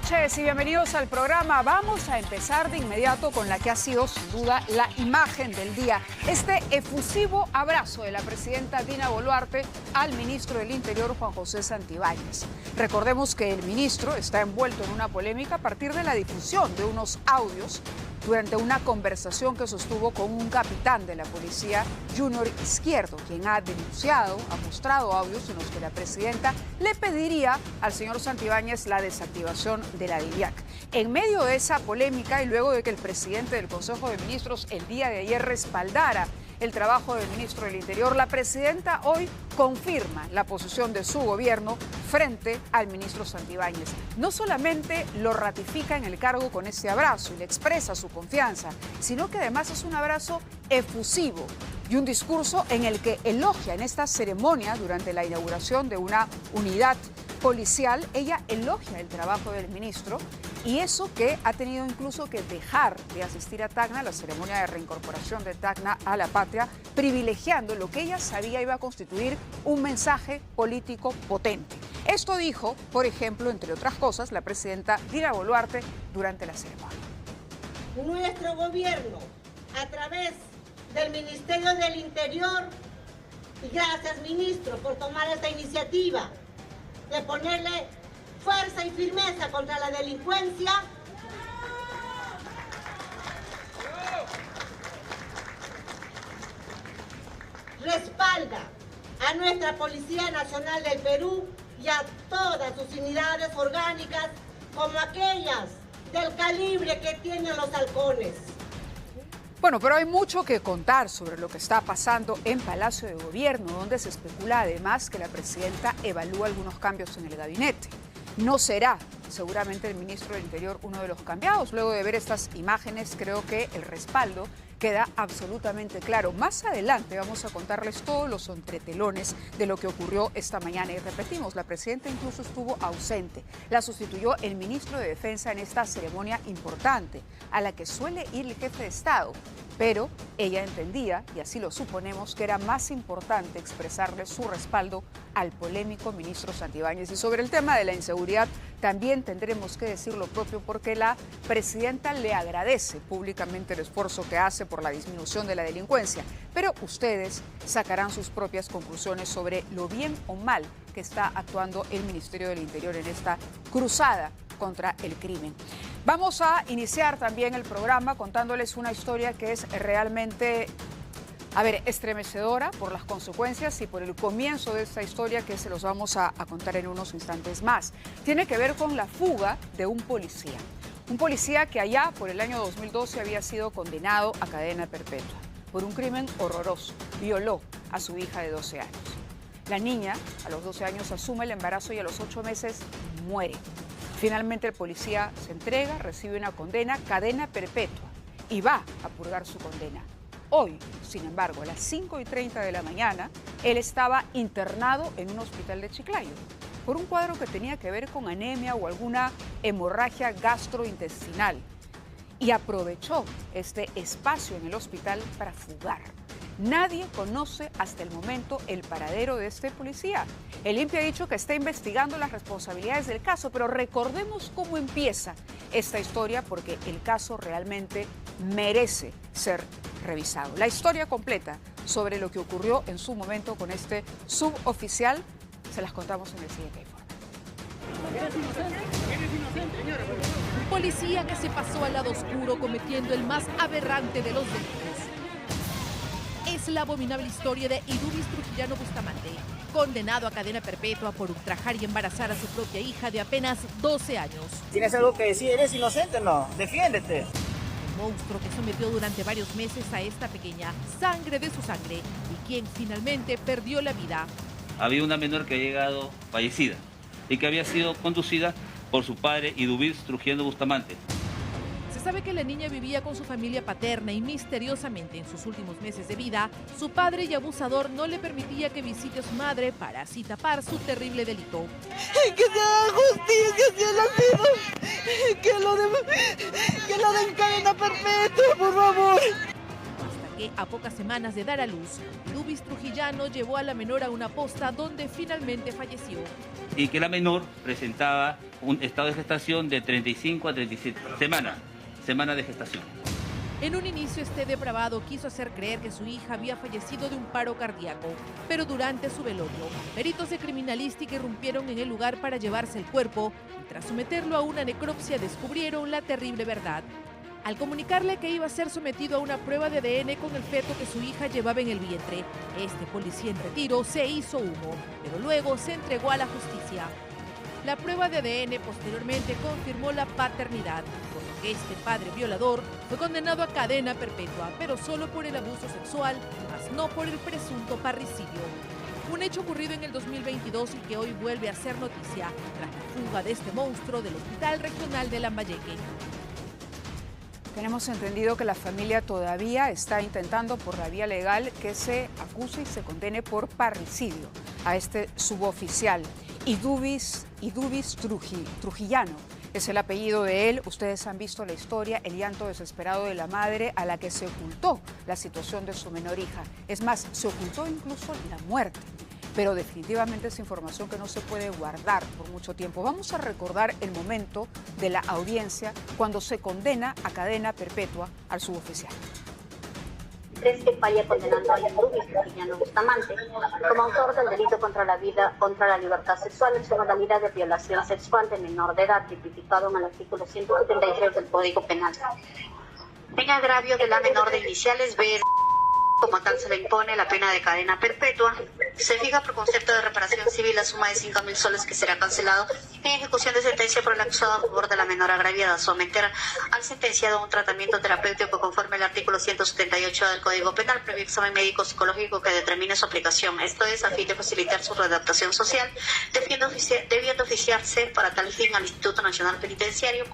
noches y bienvenidos al programa. Vamos a empezar de inmediato con la que ha sido sin duda la imagen del día. Este efusivo abrazo de la presidenta Dina Boluarte al ministro del Interior, Juan José Santibáñez. Recordemos que el ministro está envuelto en una polémica a partir de la difusión de unos audios durante una conversación que sostuvo con un capitán de la policía, Junior Izquierdo, quien ha denunciado, ha mostrado audios en los que la presidenta le pediría al señor Santibáñez la desactivación de la DIVIAC. En medio de esa polémica y luego de que el presidente del Consejo de Ministros el día de ayer respaldara el trabajo del ministro del Interior, la presidenta hoy confirma la posición de su gobierno frente al ministro Santibáñez. No solamente lo ratifica en el cargo con ese abrazo y le expresa su confianza, sino que además es un abrazo efusivo y un discurso en el que elogia en esta ceremonia durante la inauguración de una unidad policial, ella elogia el trabajo del ministro y eso que ha tenido incluso que dejar de asistir a Tacna, la ceremonia de reincorporación de Tacna a la patria, privilegiando lo que ella sabía iba a constituir un mensaje político potente. Esto dijo, por ejemplo, entre otras cosas, la presidenta Dina Boluarte durante la ceremonia. Nuestro gobierno, a través del Ministerio del Interior, y gracias, ministro, por tomar esta iniciativa de ponerle fuerza y firmeza contra la delincuencia, respalda a nuestra Policía Nacional del Perú y a todas sus unidades orgánicas como aquellas del calibre que tienen los halcones. Bueno, pero hay mucho que contar sobre lo que está pasando en Palacio de Gobierno, donde se especula además que la presidenta evalúa algunos cambios en el gabinete. No será seguramente el ministro del Interior uno de los cambiados. Luego de ver estas imágenes, creo que el respaldo queda absolutamente claro. Más adelante vamos a contarles todos los entretelones de lo que ocurrió esta mañana. Y repetimos, la presidenta incluso estuvo ausente. La sustituyó el ministro de Defensa en esta ceremonia importante, a la que suele ir el jefe de Estado. Pero ella entendía, y así lo suponemos, que era más importante expresarle su respaldo al polémico ministro Santibáñez. Y sobre el tema de la inseguridad también tendremos que decir lo propio porque la presidenta le agradece públicamente el esfuerzo que hace por la disminución de la delincuencia. Pero ustedes sacarán sus propias conclusiones sobre lo bien o mal que está actuando el Ministerio del Interior en esta cruzada contra el crimen. Vamos a iniciar también el programa contándoles una historia que es realmente, estremecedora por las consecuencias y por el comienzo de esta historia que se los vamos a contar en unos instantes más. Tiene que ver con la fuga de un policía. Un policía que allá por el año 2012 había sido condenado a cadena perpetua por un crimen horroroso. Violó a su hija de 12 años. La niña, a los 12 años, asume el embarazo y a los 8 meses muere. Finalmente el policía se entrega, recibe una condena, cadena perpetua, y va a purgar su condena. Hoy, sin embargo, a las 5:30 de la mañana, él estaba internado en un hospital de Chiclayo por un cuadro que tenía que ver con anemia o alguna hemorragia gastrointestinal. Y aprovechó este espacio en el hospital para fugar. Nadie conoce hasta el momento el paradero de este policía. El INPI ha dicho que está investigando las responsabilidades del caso, pero recordemos cómo empieza esta historia porque el caso realmente merece ser revisado. La historia completa sobre lo que ocurrió en su momento con este suboficial se las contamos en el siguiente informe. Un policía que se pasó al lado oscuro cometiendo el más aberrante de los delitos. Es la abominable historia de Idubis Trujillano Bustamante, condenado a cadena perpetua por ultrajar y embarazar a su propia hija de apenas 12 años. ¿Tienes algo que decir? ¿Eres inocente o no? ¡Defiéndete! El monstruo que sometió durante varios meses a esta pequeña, sangre de su sangre, y quien finalmente perdió la vida. Había una menor que ha llegado fallecida y que había sido conducida por su padre Idubis Trujillano Bustamante. Se sabe que la niña vivía con su familia paterna y misteriosamente en sus últimos meses de vida, su padre y abusador no le permitía que visite a su madre para así tapar su terrible delito. Que se haga justicia hacia los hijos, que lo den cadena perpetua, por favor. Hasta que, a pocas semanas de dar a luz, Idubis Trujillano llevó a la menor a una posta donde finalmente falleció. Y que la menor presentaba un estado de gestación de 35 a 37 semanas de gestación. En un inicio, este depravado quiso hacer creer que su hija había fallecido de un paro cardíaco, pero durante su velorio, peritos de criminalística irrumpieron en el lugar para llevarse el cuerpo y tras someterlo a una necropsia descubrieron la terrible verdad. Al comunicarle que iba a ser sometido a una prueba de ADN con el feto que su hija llevaba en el vientre, este policía en retiro se hizo humo, pero luego se entregó a la justicia. La prueba de ADN posteriormente confirmó la paternidad, por lo que este padre violador fue condenado a cadena perpetua, pero solo por el abuso sexual, más no por el presunto parricidio. Un hecho ocurrido en el 2022 y que hoy vuelve a ser noticia tras la fuga de este monstruo del Hospital Regional de Lambayeque. Tenemos entendido que la familia todavía está intentando por la vía legal que se acuse y se condene por parricidio a este suboficial. Idubis Trujillano es el apellido de él. Ustedes han visto la historia, el llanto desesperado de la madre a la que se ocultó la situación de su menor hija. Es más, se ocultó incluso la muerte. Pero definitivamente es información que no se puede guardar por mucho tiempo. Vamos a recordar el momento de la audiencia cuando se condena a cadena perpetua al suboficial. Que falla condenando a Idubis Trujillano Bustamante como autor del delito contra la vida, contra la libertad sexual en su modalidad de violación sexual de menor de edad, tipificado en el artículo 173 del Código Penal. En agravio de la menor de iniciales B, como tal se le impone la pena de cadena perpetua. Se fija por concepto de reparación civil la suma de 5.000 soles que será cancelado en ejecución de sentencia por el acusado a favor de la menor agraviada. Someter al sentenciado a un tratamiento terapéutico conforme al artículo 178 del Código Penal, previo examen médico psicológico que determine su aplicación. Esto es a fin de facilitar su readaptación social, debiendo oficiarse para tal fin al Instituto Nacional Penitenciario.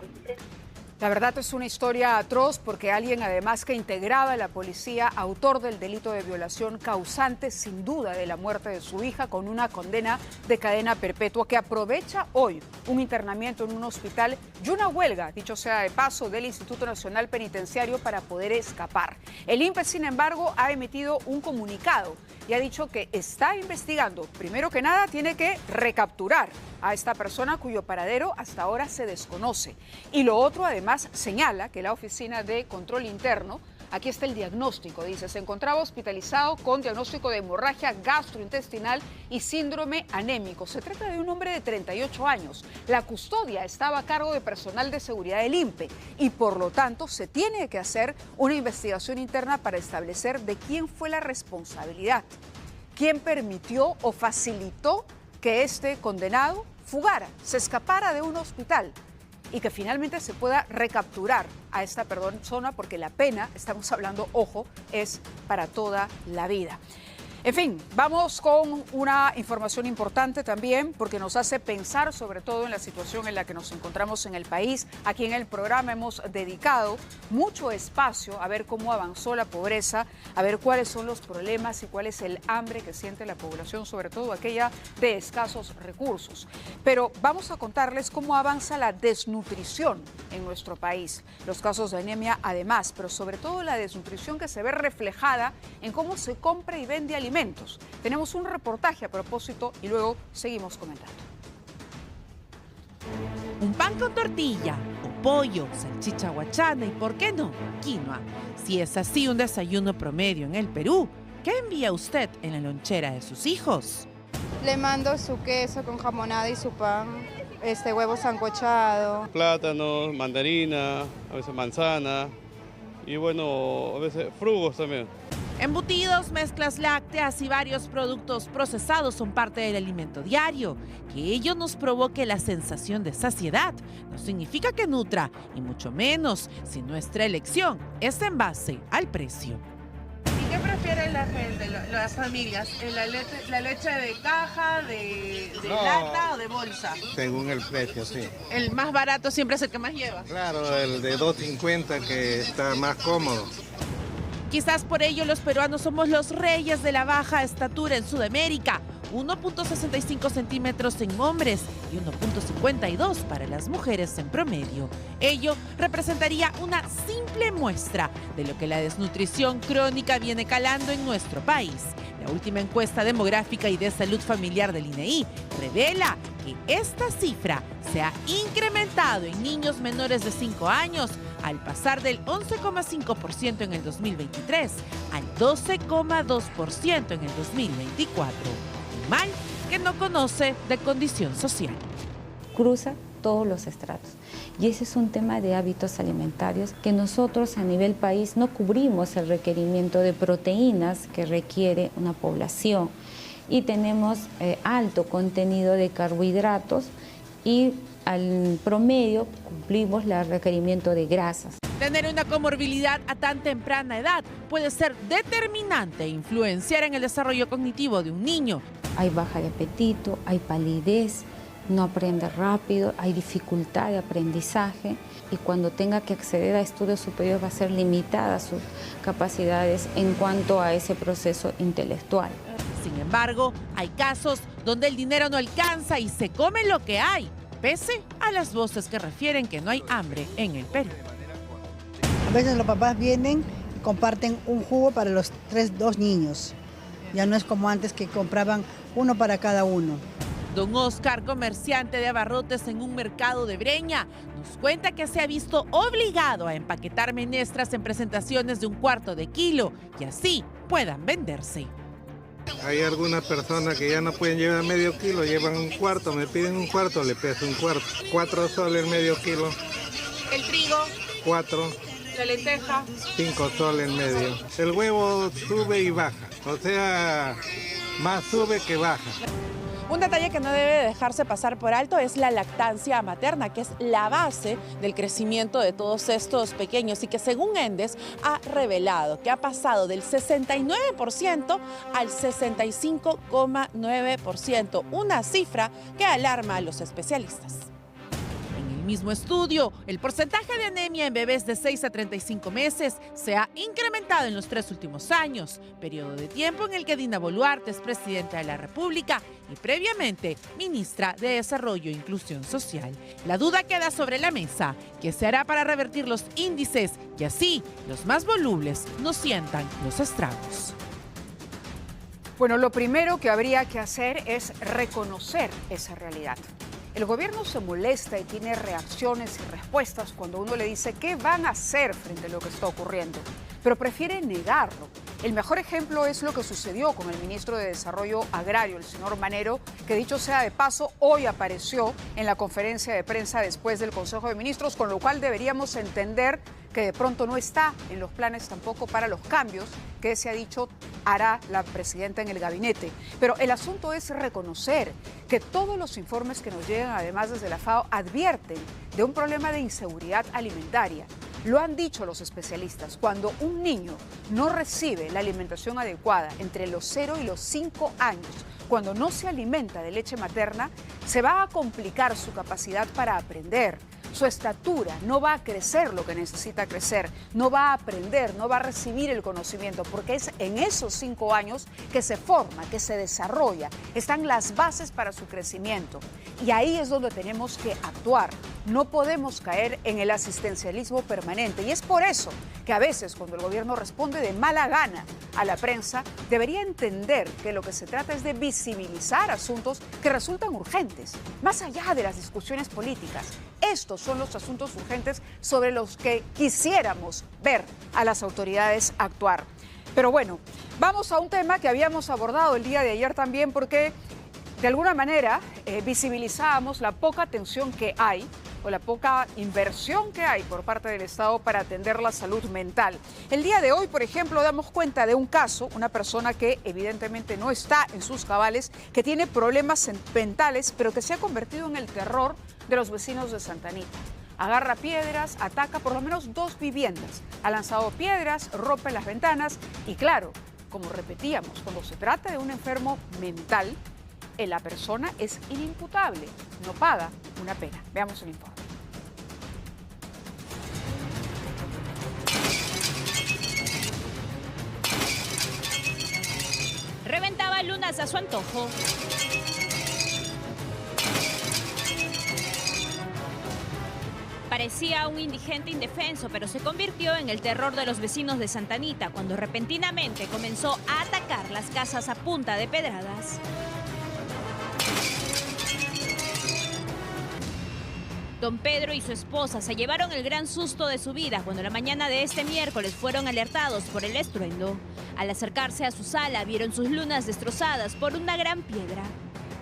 La verdad es una historia atroz porque alguien además que integraba la policía, autor del delito de violación, causante sin duda de la muerte de su hija con una condena de cadena perpetua, que aprovecha hoy un internamiento en un hospital y una huelga, dicho sea de paso, del Instituto Nacional Penitenciario para poder escapar. El INPE, sin embargo, ha emitido un comunicado y ha dicho que está investigando. Primero que nada, tiene que recapturar a esta persona cuyo paradero hasta ahora se desconoce. Y lo otro, además, señala que la Oficina de Control Interno, aquí está el diagnóstico, dice, se encontraba hospitalizado con diagnóstico de hemorragia gastrointestinal y síndrome anémico. Se trata de un hombre de 38 años. La custodia estaba a cargo de personal de seguridad del INPE y, por lo tanto, se tiene que hacer una investigación interna para establecer de quién fue la responsabilidad, quién permitió o facilitó que este condenado fugara, se escapara de un hospital y que finalmente se pueda recapturar a esta persona, porque la pena, estamos hablando, ojo, es para toda la vida. En fin, vamos con una información importante también porque nos hace pensar sobre todo en la situación en la que nos encontramos en el país. Aquí en el programa hemos dedicado mucho espacio a ver cómo avanzó la pobreza, a ver cuáles son los problemas y cuál es el hambre que siente la población, sobre todo aquella de escasos recursos. Pero vamos a contarles cómo avanza la desnutrición en nuestro país. Los casos de anemia además, pero sobre todo la desnutrición que se ve reflejada en cómo se compra y vende alimentos. Tenemos un reportaje a propósito y luego seguimos comentando. Un pan con tortilla, o pollo, salchicha guachana y, ¿por qué no?, quinoa. Si es así un desayuno promedio en el Perú, ¿qué envía usted en la lonchera de sus hijos? Le mando su queso con jamonada y su pan, huevo sancochado. Plátanos, mandarina, a veces manzana y bueno, a veces frugos también. Embutidos, mezclas lácteas y varios productos procesados son parte del alimento diario. Que ello nos provoque la sensación de saciedad no significa que nutra, y mucho menos si nuestra elección es en base al precio. ¿Y qué prefiere la gente, las familias? ¿La leche de caja, de lata o de bolsa? Según el precio, sí. ¿El más barato siempre es el que más lleva? Claro, el de 2.50 que está más cómodo. Quizás por ello los peruanos somos los reyes de la baja estatura en Sudamérica, 1.65 centímetros en hombres y 1.52 para las mujeres en promedio. Ello representaría una simple muestra de lo que la desnutrición crónica viene calando en nuestro país. La última encuesta demográfica y de salud familiar del INEI revela que esta cifra se ha incrementado en niños menores de 5 años al pasar del 11,5% en el 2023 al 12,2% en el 2024. Un mal que no conoce de condición social. Cruza todos los estratos. Y ese es un tema de hábitos alimentarios que nosotros a nivel país no cubrimos el requerimiento de proteínas que requiere una población y tenemos alto contenido de carbohidratos y al promedio cumplimos el requerimiento de grasas. Tener una comorbilidad a tan temprana edad puede ser determinante e influenciar en el desarrollo cognitivo de un niño. Hay baja de apetito, hay palidez, no aprende rápido, hay dificultad de aprendizaje y cuando tenga que acceder a estudios superiores va a ser limitada sus capacidades en cuanto a ese proceso intelectual. Sin embargo, hay casos donde el dinero no alcanza y se come lo que hay, pese a las voces que refieren que no hay hambre en el Perú. A veces los papás vienen y comparten un jugo para los dos niños. Ya no es como antes que compraban uno para cada uno. Don Oscar, comerciante de abarrotes en un mercado de Breña, nos cuenta que se ha visto obligado a empaquetar menestras en presentaciones de 1/4 de kilo y así puedan venderse. Hay algunas personas que ya no pueden llevar medio kilo, llevan 1/4, me piden 1/4, le peso 1/4. 4 soles medio kilo. El trigo. 4. La lenteja. 5 soles medio. El huevo sube y baja, o sea, más sube que baja. Un detalle que no debe dejarse pasar por alto es la lactancia materna, que es la base del crecimiento de todos estos pequeños y que según Endes ha revelado que ha pasado del 69% al 65,9%, una cifra que alarma a los especialistas. Mismo estudio, el porcentaje de anemia en bebés de 6 a 35 meses se ha incrementado en los 3 últimos años, periodo de tiempo en el que Dina Boluarte es presidenta de la República y previamente ministra de Desarrollo e Inclusión Social. La duda queda sobre la mesa. ¿Qué se hará para revertir los índices y así los más volubles no sientan los estragos? Bueno, lo primero que habría que hacer es reconocer esa realidad. El gobierno se molesta y tiene reacciones y respuestas cuando uno le dice qué van a hacer frente a lo que está ocurriendo, pero prefiere negarlo. El mejor ejemplo es lo que sucedió con el ministro de Desarrollo Agrario, el señor Manero, que dicho sea de paso, hoy apareció en la conferencia de prensa después del Consejo de Ministros, con lo cual deberíamos entender que de pronto no está en los planes tampoco para los cambios que se ha dicho hará la presidenta en el gabinete. Pero el asunto es reconocer que todos los informes que nos llegan, además desde la FAO, advierten de un problema de inseguridad alimentaria. Lo han dicho los especialistas, cuando un niño no recibe la alimentación adecuada entre los 0 y los 5 años, cuando no se alimenta de leche materna, se va a complicar su capacidad para aprender. Su estatura no va a crecer lo que necesita crecer, no va a aprender, no va a recibir el conocimiento, porque es en esos 5 años que se forma, que se desarrolla, están las bases para su crecimiento. Y ahí es donde tenemos que actuar. No podemos caer en el asistencialismo permanente. Y es por eso que a veces cuando el gobierno responde de mala gana a la prensa, debería entender que lo que se trata es de visibilizar asuntos que resultan urgentes, más allá de las discusiones políticas. Estos son los asuntos urgentes sobre los que quisiéramos ver a las autoridades actuar. Pero bueno, vamos a un tema que habíamos abordado el día de ayer también porque de alguna manera visibilizábamos la poca atención que hay o la poca inversión que hay por parte del Estado para atender la salud mental. El día de hoy, por ejemplo, damos cuenta de un caso, una persona que evidentemente no está en sus cabales, que tiene problemas mentales, pero que se ha convertido en el terror de los vecinos de Santa Anita. Agarra piedras, ataca por lo menos 2 viviendas, ha lanzado piedras, rompe las ventanas y claro, como repetíamos, cuando se trata de un enfermo mental, la persona es inimputable, no paga una pena. Veamos el informe. Reventaba a lunas a su antojo. Parecía un indigente indefenso, pero se convirtió en el terror de los vecinos de Santa Anita cuando repentinamente comenzó a atacar las casas a punta de pedradas. Don Pedro y su esposa se llevaron el gran susto de su vida cuando la mañana de este miércoles fueron alertados por el estruendo. Al acercarse a su sala vieron sus lunas destrozadas por una gran piedra.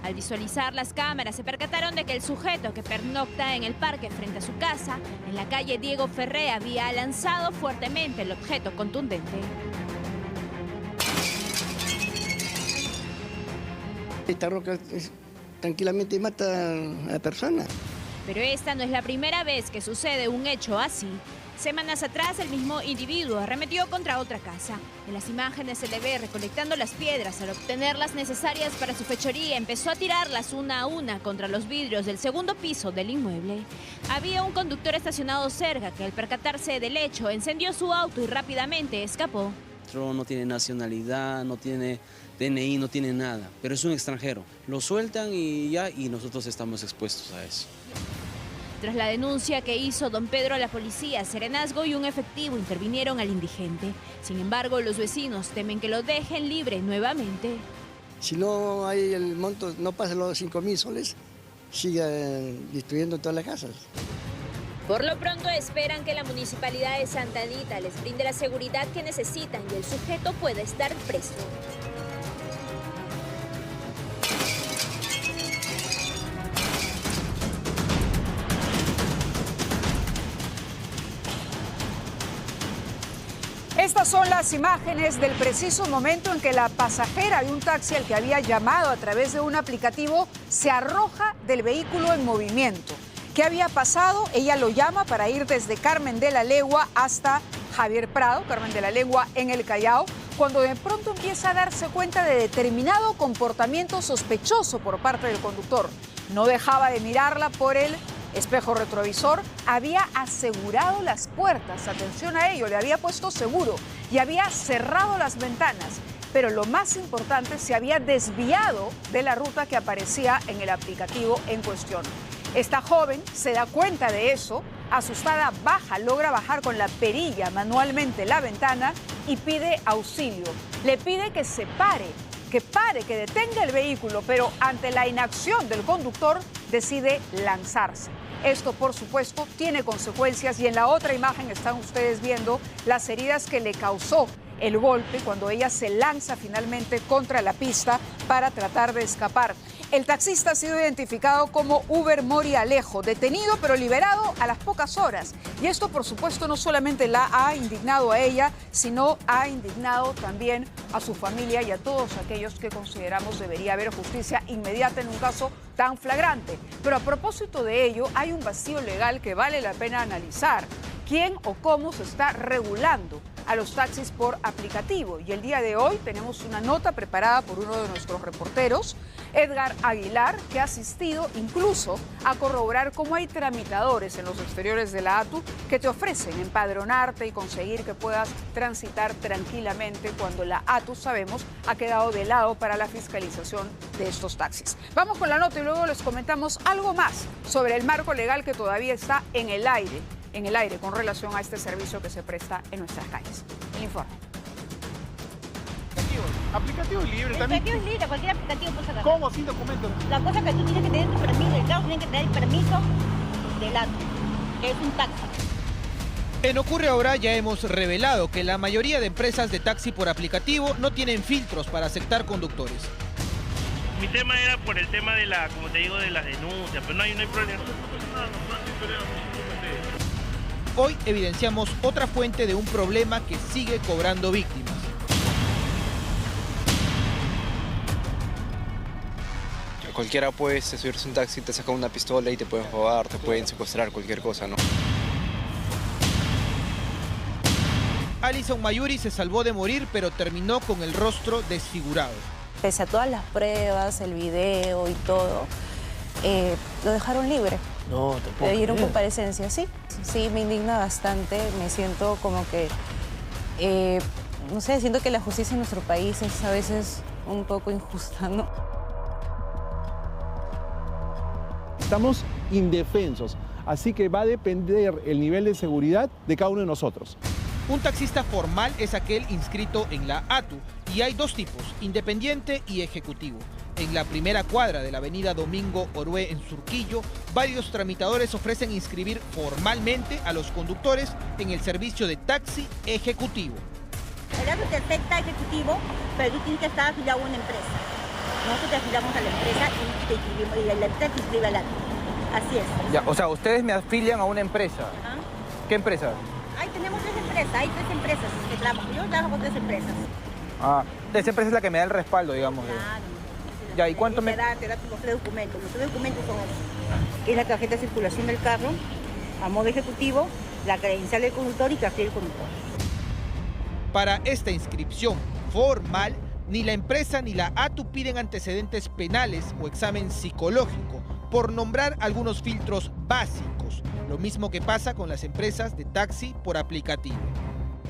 Al visualizar las cámaras se percataron de que el sujeto que pernocta en el parque frente a su casa, en la calle Diego Ferré, había lanzado fuertemente el objeto contundente. Esta roca tranquilamente mata a la persona. Pero esta no es la primera vez que sucede un hecho así. Semanas atrás, el mismo individuo arremetió contra otra casa. En las imágenes se le ve recolectando las piedras. Al obtener las necesarias para su fechoría, empezó a tirarlas una a una contra los vidrios del segundo piso del inmueble. Había un conductor estacionado cerca que, al percatarse del hecho, encendió su auto y rápidamente escapó. No tiene nacionalidad, no tiene DNI, no tiene nada, pero es un extranjero. Lo sueltan y ya, y nosotros estamos expuestos a eso. Tras la denuncia que hizo don Pedro a la policía, Serenazgo y un efectivo intervinieron al indigente. Sin embargo, los vecinos temen que lo dejen libre nuevamente. Si no hay el monto, no pasa los 5.000 soles, siga destruyendo todas las casas. Por lo pronto esperan que la Municipalidad de Santa Anita les brinde la seguridad que necesitan y el sujeto pueda estar preso. Estas son las imágenes del preciso momento en que la pasajera de un taxi al que había llamado a través de un aplicativo se arroja del vehículo en movimiento. ¿Qué había pasado? Ella lo llama para ir desde Carmen de la Legua hasta Javier Prado, Carmen de la Legua en el Callao, cuando de pronto empieza a darse cuenta de determinado comportamiento sospechoso por parte del conductor. No dejaba de mirarla por el espejo retrovisor, había asegurado las puertas, atención a ello, le había puesto seguro y había cerrado las ventanas, pero lo más importante, se había desviado de la ruta que aparecía en el aplicativo en cuestión. Esta joven se da cuenta de eso, asustada logra bajar con la perilla manualmente la ventana y pide auxilio. Le pide que se pare, que detenga el vehículo, pero ante la inacción del conductor decide lanzarse. Esto, por supuesto, tiene consecuencias y en la otra imagen están ustedes viendo las heridas que le causó el golpe cuando ella se lanza finalmente contra la pista para tratar de escapar. El taxista ha sido identificado como Uber Mori Alejo, detenido pero liberado a las pocas horas. Y esto, por supuesto, no solamente la ha indignado a ella, sino ha indignado también a su familia y a todos aquellos que consideramos debería haber justicia inmediata en un caso tan flagrante. Pero a propósito de ello, hay un vacío legal que vale la pena analizar. ¿Quién o cómo se está regulando a los taxis por aplicativo? Y el día de hoy tenemos una nota preparada por uno de nuestros reporteros, Edgar Aguilar, que ha asistido incluso a corroborar cómo hay tramitadores en los exteriores de la ATU que te ofrecen empadronarte y conseguir que puedas transitar tranquilamente cuando la ATU, sabemos, ha quedado de lado para la fiscalización de estos taxis. Vamos con la nota y luego les comentamos algo más sobre el marco legal que todavía está en el aire con relación a este servicio que se presta en nuestras calles. El informe. Aplicativo libre también. Aplicativo es libre, cualquier aplicativo puede sacar. ¿Cómo? Sin documentos. La cosa es que tú tienes que tener tu permiso, el carro tiene que tener el permiso del ATU, que es un taxi. En Ocurre Ahora ya hemos revelado que la mayoría de empresas de taxi por aplicativo no tienen filtros para aceptar conductores. Mi tema era por el tema de la, como te digo, de las denuncias, pero no hay problema. Hoy evidenciamos otra fuente de un problema que sigue cobrando víctimas. Cualquiera puede subirse un taxi, te sacan una pistola y te pueden robar, te pueden secuestrar, cualquier cosa, ¿no? Alison Mayuri se salvó de morir, pero terminó con el rostro desfigurado. Pese a todas las pruebas, el video y todo, lo dejaron libre. No, tampoco. Le dieron comparecencia, sí. Sí, me indigna bastante. Me siento como que, no sé, siento que la justicia en nuestro país es a veces un poco injusta, ¿no? Estamos indefensos, así que va a depender el nivel de seguridad de cada uno de nosotros. Un taxista formal es aquel inscrito en la ATU y hay dos tipos, independiente y ejecutivo. En la primera cuadra de la avenida Domingo Orué en Surquillo, varios tramitadores ofrecen inscribir formalmente a los conductores en el servicio de taxi ejecutivo. El ATU te acepta ejecutivo, pero tú tienes que estar afiliado a una empresa. Nosotros te afiliamos a la empresa y te inscribimos, y la empresa te inscribe al ATU. Así es. Ya, o sea, ustedes me afilian a una empresa. Ajá. ¿Qué empresa? Ahí tenemos tres empresas, hay tres empresas que trabajan. Yo trabajo con tres empresas. Ah, esa empresa es la que me da el respaldo, digamos. Claro. Ya, ¿y cuánto me...? Te da los tres documentos. Los tres documentos son estos. Es la tarjeta de circulación del carro, a modo ejecutivo, la credencial del conductor y cartel del conductor. Para esta inscripción formal, ni la empresa ni la ATU piden antecedentes penales o examen psicológico, por nombrar algunos filtros básicos, lo mismo que pasa con las empresas de taxi por aplicativo.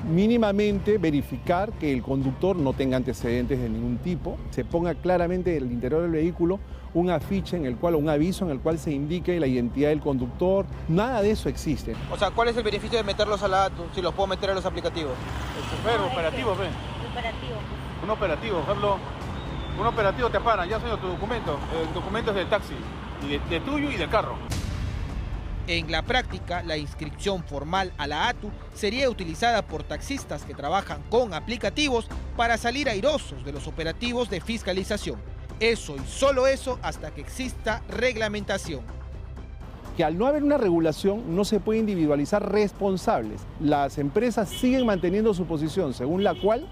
Mínimamente verificar que el conductor no tenga antecedentes de ningún tipo, se ponga claramente en el interior del vehículo un afiche en el cual, un aviso en el cual se indique la identidad del conductor. Nada de eso existe. O sea, ¿cuál es el beneficio de meterlos a la ATU si los puedo meter a los aplicativos? Operativo, ve. Operativo. Un operativo, Carlos. Un operativo te paran, ya soy tu documento. El documento es del taxi, y de tuyo y del carro. En la práctica, la inscripción formal a la ATU sería utilizada por taxistas que trabajan con aplicativos para salir airosos de los operativos de fiscalización. Eso y solo eso hasta que exista reglamentación. Que al no haber una regulación no se puede individualizar responsables. Las empresas siguen manteniendo su posición según la cual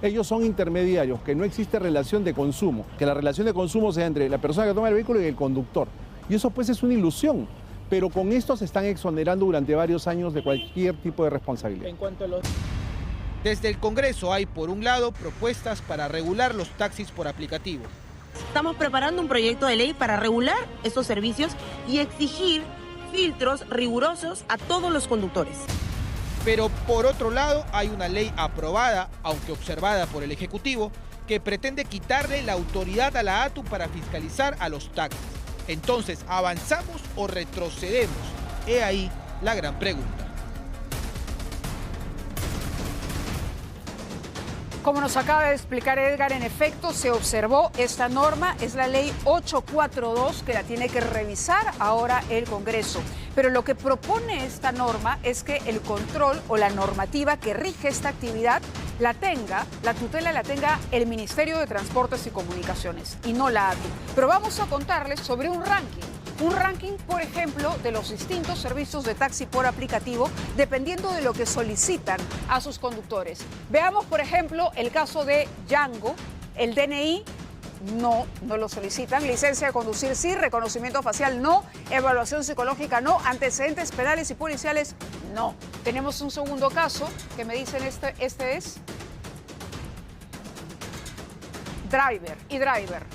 ellos son intermediarios, que no existe relación de consumo, que la relación de consumo sea entre la persona que toma el vehículo y el conductor. Y eso pues es una ilusión, pero con esto se están exonerando durante varios años de cualquier tipo de responsabilidad. En cuanto a los... Desde el Congreso hay, por un lado, propuestas para regular los taxis por aplicativo. Estamos preparando un proyecto de ley para regular estos servicios y exigir filtros rigurosos a todos los conductores. Pero por otro lado hay una ley aprobada, aunque observada por el Ejecutivo, que pretende quitarle la autoridad a la ATU para fiscalizar a los taxis. Entonces, ¿avanzamos o retrocedemos? He ahí la gran pregunta. Como nos acaba de explicar Edgar, en efecto se observó esta norma, es la ley 842 que la tiene que revisar ahora el Congreso. Pero lo que propone esta norma es que el control o la normativa que rige esta actividad la tutela la tenga el Ministerio de Transportes y Comunicaciones y no la ATU. Pero vamos a contarles sobre un ranking, por ejemplo, de los distintos servicios de taxi por aplicativo, dependiendo de lo que solicitan a sus conductores. Veamos, por ejemplo, el caso de Django, el DNI. No lo solicitan. Licencia de conducir sí, reconocimiento facial no, evaluación psicológica no, antecedentes penales y policiales no. Tenemos un segundo caso que me dicen este es Driver,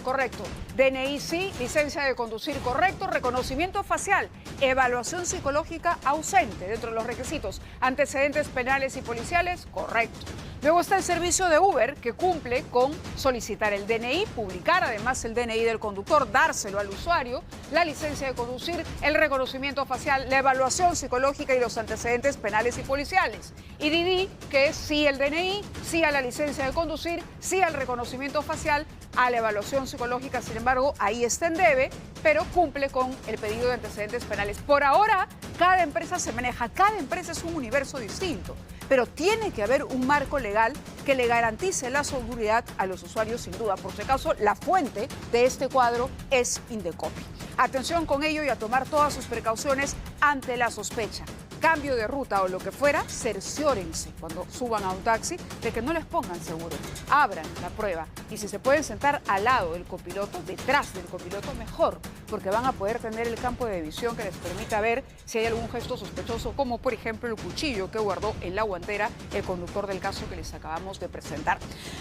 correcto. DNI sí, licencia de conducir correcto, reconocimiento facial, evaluación psicológica ausente dentro de los requisitos, antecedentes penales y policiales, correcto. Luego está el servicio de Uber, que cumple con solicitar el DNI, publicar además el DNI del conductor, dárselo al usuario, la licencia de conducir, el reconocimiento facial, la evaluación psicológica y los antecedentes penales y policiales. Y Didi, que es sí el DNI, sí a la licencia de conducir, sí al reconocimiento facial, a la evaluación psicológica. Sin embargo, ahí está en debe, pero cumple con el pedido de antecedentes penales. Por ahora, cada empresa se maneja, cada empresa es un universo distinto, pero tiene que haber un marco legal que le garantice la seguridad a los usuarios, sin duda. Por si acaso, la fuente de este cuadro es Indecopi. Atención con ello y a tomar todas sus precauciones ante la sospecha. Cambio de ruta o lo que fuera, cerciórense cuando suban a un taxi de que no les pongan seguro. Abran la prueba y si se pueden sentar al lado del copiloto, detrás del copiloto, mejor, porque van a poder tener el campo de visión que les permita ver si hay algún gesto sospechoso, como por ejemplo el cuchillo que guardó en la guantera el conductor del caso que les acabamos de presentar.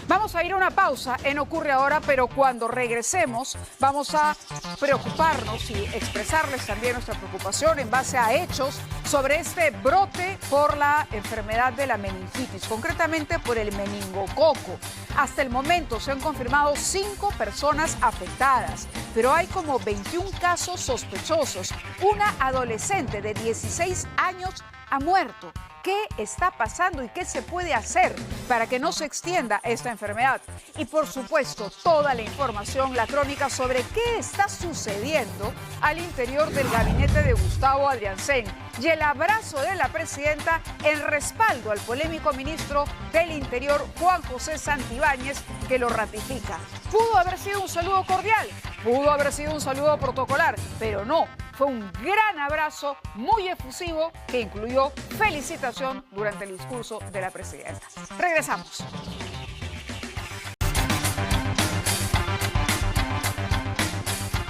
Vamos a ir a una pausa en Ocurre Ahora, pero cuando regresemos vamos a preocuparnos y expresarles también nuestra preocupación en base a hechos sobre este brote por la enfermedad de la meningitis, concretamente por el meningococo. Hasta el momento se han confirmado 5 personas afectadas, pero hay como 21 casos sospechosos. Una adolescente de 16 años ha muerto. ¿Qué está pasando y qué se puede hacer para que no se extienda esta enfermedad? Y por supuesto, toda la información, la crónica sobre qué está sucediendo al interior del gabinete de Gustavo Adriancén y el abrazo de la presidenta en respaldo al polémico ministro del Interior, Juan José Santibáñez, que lo ratifica. Pudo haber sido un saludo cordial, pudo haber sido un saludo protocolar, pero no. Fue un gran abrazo muy efusivo que incluyó felicitación durante el discurso de la presidenta. Regresamos.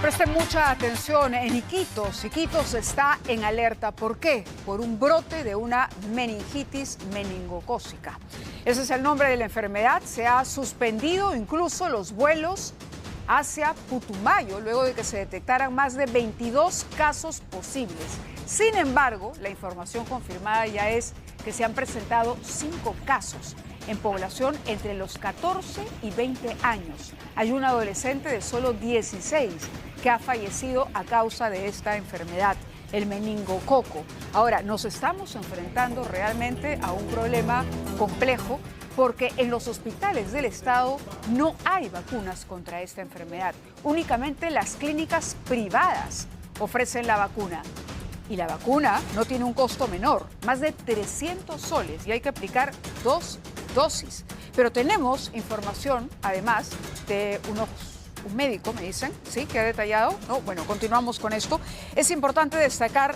Presten mucha atención en Iquitos. Iquitos está en alerta. ¿Por qué? Por un brote de una meningitis meningocócica. Ese es el nombre de la enfermedad. Se ha suspendido incluso los vuelos hacia Putumayo, luego de que se detectaran más de 22 casos posibles. Sin embargo, la información confirmada ya es que se han presentado 5 casos en población entre los 14 y 20 años. Hay un adolescente de solo 16 que ha fallecido a causa de esta enfermedad, el meningococo. Ahora, nos estamos enfrentando realmente a un problema complejo, porque en los hospitales del Estado no hay vacunas contra esta enfermedad. Únicamente las clínicas privadas ofrecen la vacuna. Y la vacuna no tiene un costo menor, más de 300 soles, y hay que aplicar 2 dosis. Pero tenemos información, además, de un médico, me dicen, ¿sí? Que ha detallado. No, bueno, continuamos con esto. Es importante destacar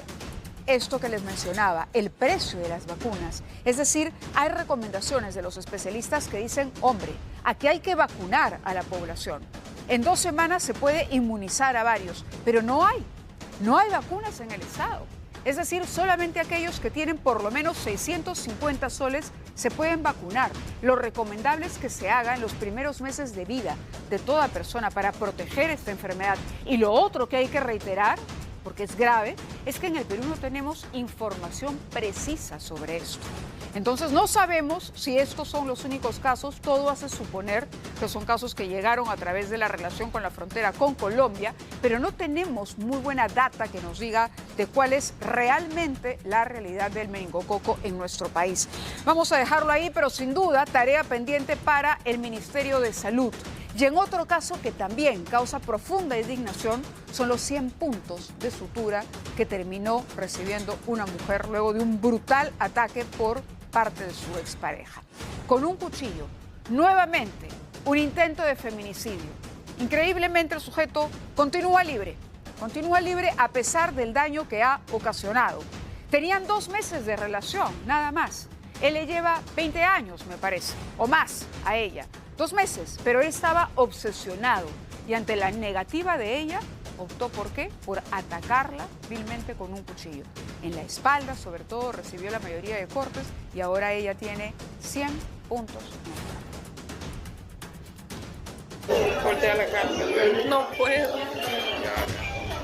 esto que les mencionaba, el precio de las vacunas. Es decir, hay recomendaciones de los especialistas que dicen, hombre, aquí hay que vacunar a la población. En 2 semanas se puede inmunizar a varios, pero no hay vacunas en el Estado. Es decir, solamente aquellos que tienen por lo menos 650 soles se pueden vacunar. Lo recomendable es que se haga en los primeros meses de vida de toda persona para proteger esta enfermedad. Y lo otro que hay que reiterar, porque es grave, es que en el Perú no tenemos información precisa sobre esto. Entonces no sabemos si estos son los únicos casos. Todo hace suponer que son casos que llegaron a través de la relación con la frontera con Colombia, pero no tenemos muy buena data que nos diga de cuál es realmente la realidad del meningococo en nuestro país. Vamos a dejarlo ahí, pero sin duda tarea pendiente para el Ministerio de Salud. Y en otro caso que también causa profunda indignación son los 100 puntos de sutura que terminó recibiendo una mujer luego de un brutal ataque por parte de su expareja. Con un cuchillo, nuevamente, un intento de feminicidio. Increíblemente el sujeto continúa libre a pesar del daño que ha ocasionado. Tenían 2 meses de relación, nada más. Él le lleva 20 años, me parece, o más a ella. 2 meses, pero él estaba obsesionado y ante la negativa de ella, optó ¿por qué? Por atacarla vilmente con un cuchillo. En la espalda, sobre todo, recibió la mayoría de cortes y ahora ella tiene 100 puntos. Voltea la cara. No puedo.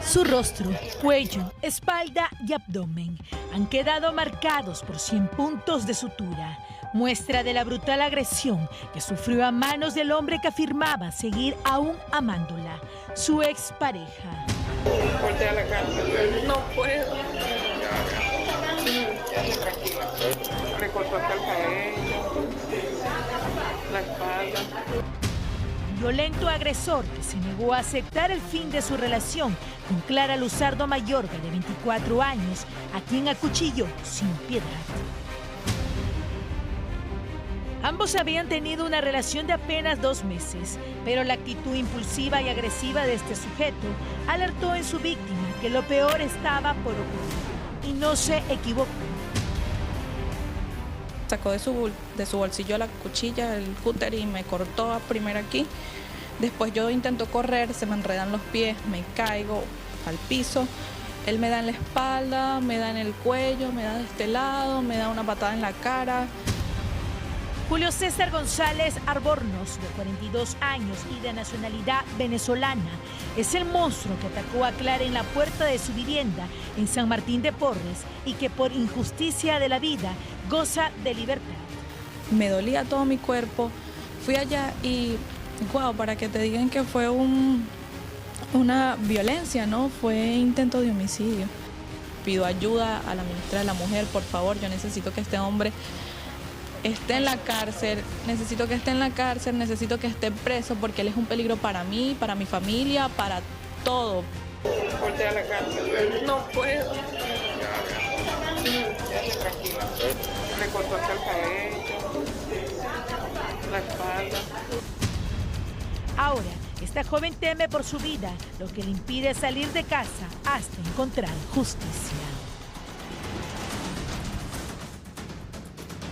Su rostro, cuello, espalda y abdomen han quedado marcados por 100 puntos de sutura. Muestra de la brutal agresión que sufrió a manos del hombre que afirmaba seguir aún amándola, su expareja. Voltea la cara. No puedo. Me cortó hasta el cabello, la espalda. Violento agresor que se negó a aceptar el fin de su relación con Clara Luzardo Mayorga, de 24 años, a quien acuchilló sin piedad. Ambos habían tenido una relación de apenas 2 meses, pero la actitud impulsiva y agresiva de este sujeto alertó en su víctima que lo peor estaba por ocurrir, y no se equivocó. Sacó de su bolsillo la cuchilla, el cúter, y me cortó primero aquí. Después yo intento correr, se me enredan los pies, me caigo al piso. Él me da en la espalda, me da en el cuello, me da de este lado, me da una patada en la cara. Julio César González Arbornos, de 42 años y de nacionalidad venezolana, es el monstruo que atacó a Clara en la puerta de su vivienda en San Martín de Porres y que por injusticia de la vida goza de libertad. Me dolía todo mi cuerpo. Fui allá y, wow, para que te digan que fue una violencia, ¿no? Fue intento de homicidio. Pido ayuda a la ministra de la Mujer, por favor, yo necesito que este hombre esté en la cárcel, necesito que esté en la cárcel, necesito que esté preso porque él es un peligro para mí, para mi familia, para todo. Voltea a la cárcel. No puedo. Tranquila. Me cortó hasta el cabello, la espalda. Ahora, esta joven teme por su vida, lo que le impide salir de casa hasta encontrar justicia.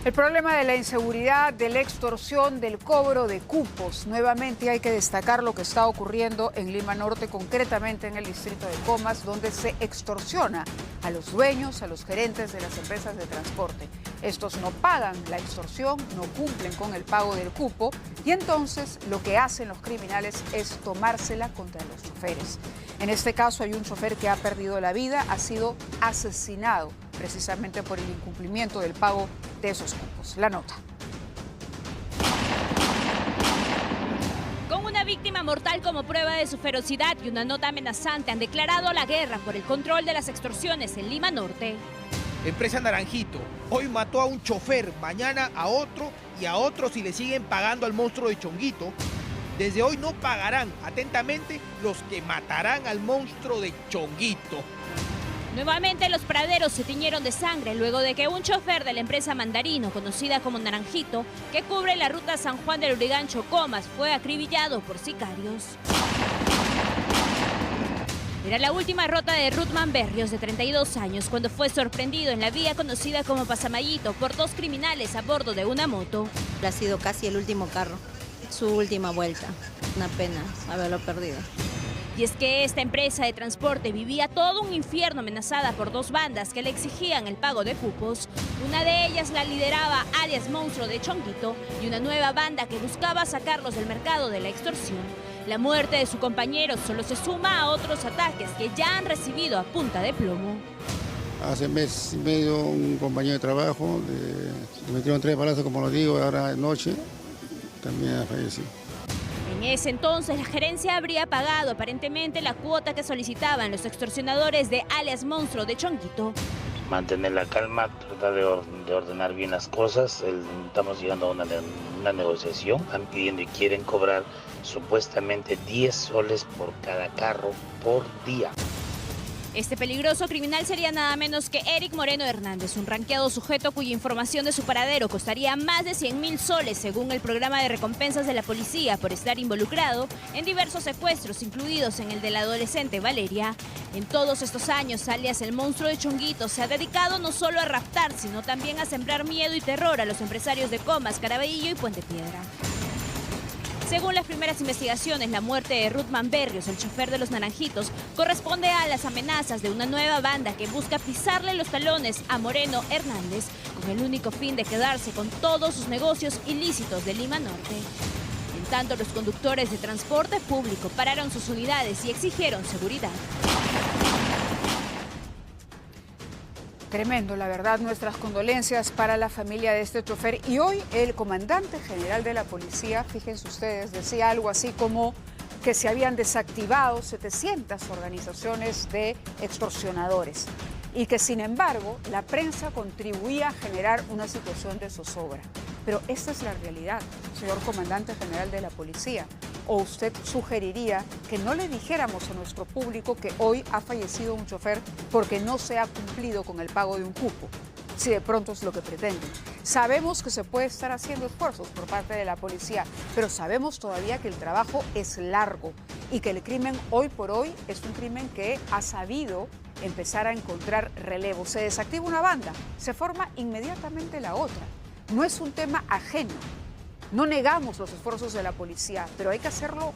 El problema de la inseguridad, de la extorsión, del cobro de cupos. Nuevamente hay que destacar lo que está ocurriendo en Lima Norte, concretamente en el distrito de Comas, donde se extorsiona a los dueños, a los gerentes de las empresas de transporte. Estos no pagan la extorsión, no cumplen con el pago del cupo y entonces lo que hacen los criminales es tomársela contra los choferes. En este caso hay un chofer que ha perdido la vida, ha sido asesinado precisamente por el incumplimiento del pago de esos cupos. La nota. Con una víctima mortal como prueba de su ferocidad y una nota amenazante, han declarado la guerra por el control de las extorsiones en Lima Norte. Empresa Naranjito, hoy mató a un chofer, mañana a otro y a otro si le siguen pagando al monstruo de Chonguito. Desde hoy no pagarán, atentamente, los que matarán al monstruo de Chonguito. Nuevamente los praderos se tiñeron de sangre luego de que un chofer de la empresa Mandarino, conocida como Naranjito, que cubre la ruta San Juan del Urigancho-Comas, fue acribillado por sicarios. Era la última ruta de Ruthman Berrios, de 32 años, cuando fue sorprendido en la vía conocida como Pasamayito por dos criminales a bordo de una moto. Ha sido casi el último carro, su última vuelta. Una pena haberlo perdido. Y es que esta empresa de transporte vivía todo un infierno, amenazada por dos bandas que le exigían el pago de cupos. Una de ellas la lideraba alias Monstruo de Chonguito y una nueva banda que buscaba sacarlos del mercado de la extorsión. La muerte de su compañero solo se suma a otros ataques que ya han recibido a punta de plomo. Hace mes y medio un compañero de trabajo, le metieron 3 balazos, como lo digo, ahora anoche también ha fallecido. En ese entonces, la gerencia habría pagado aparentemente la cuota que solicitaban los extorsionadores de alias Monstruo de Chonguito. Mantener la calma, tratar de ordenar bien las cosas. Estamos llegando a una negociación. Están pidiendo y quieren cobrar supuestamente 10 soles por cada carro por día. Este peligroso criminal sería nada menos que Eric Moreno Hernández, un ranqueado sujeto cuya información de su paradero costaría más de 100.000 soles según el programa de recompensas de la policía por estar involucrado en diversos secuestros, incluidos en el de la adolescente Valeria. En todos estos años, alias el Monstruo de Chonguito se ha dedicado no solo a raptar, sino también a sembrar miedo y terror a los empresarios de Comas, Caraballo y Puente Piedra. Según las primeras investigaciones, la muerte de Ruthman Berrios, el chofer de los Naranjitos, corresponde a las amenazas de una nueva banda que busca pisarle los talones a Moreno Hernández con el único fin de quedarse con todos sus negocios ilícitos de Lima Norte. En tanto, los conductores de transporte público pararon sus unidades y exigieron seguridad. Tremendo, la verdad, nuestras condolencias para la familia de este chofer. Y hoy el comandante general de la policía, fíjense ustedes, decía algo así como que se habían desactivado 700 organizaciones de extorsionadores y que sin embargo la prensa contribuía a generar una situación de zozobra. Pero esta es la realidad, señor comandante general de la policía. ¿O usted sugeriría que no le dijéramos a nuestro público que hoy ha fallecido un chofer porque no se ha cumplido con el pago de un cupo? Si de pronto es lo que pretenden. Sabemos que se puede estar haciendo esfuerzos por parte de la policía, pero sabemos todavía que el trabajo es largo y que el crimen hoy por hoy es un crimen que ha sabido empezar a encontrar relevo. Se desactiva una banda, se forma inmediatamente la otra. No es un tema ajeno. No negamos los esfuerzos de la policía, pero hay que hacerlo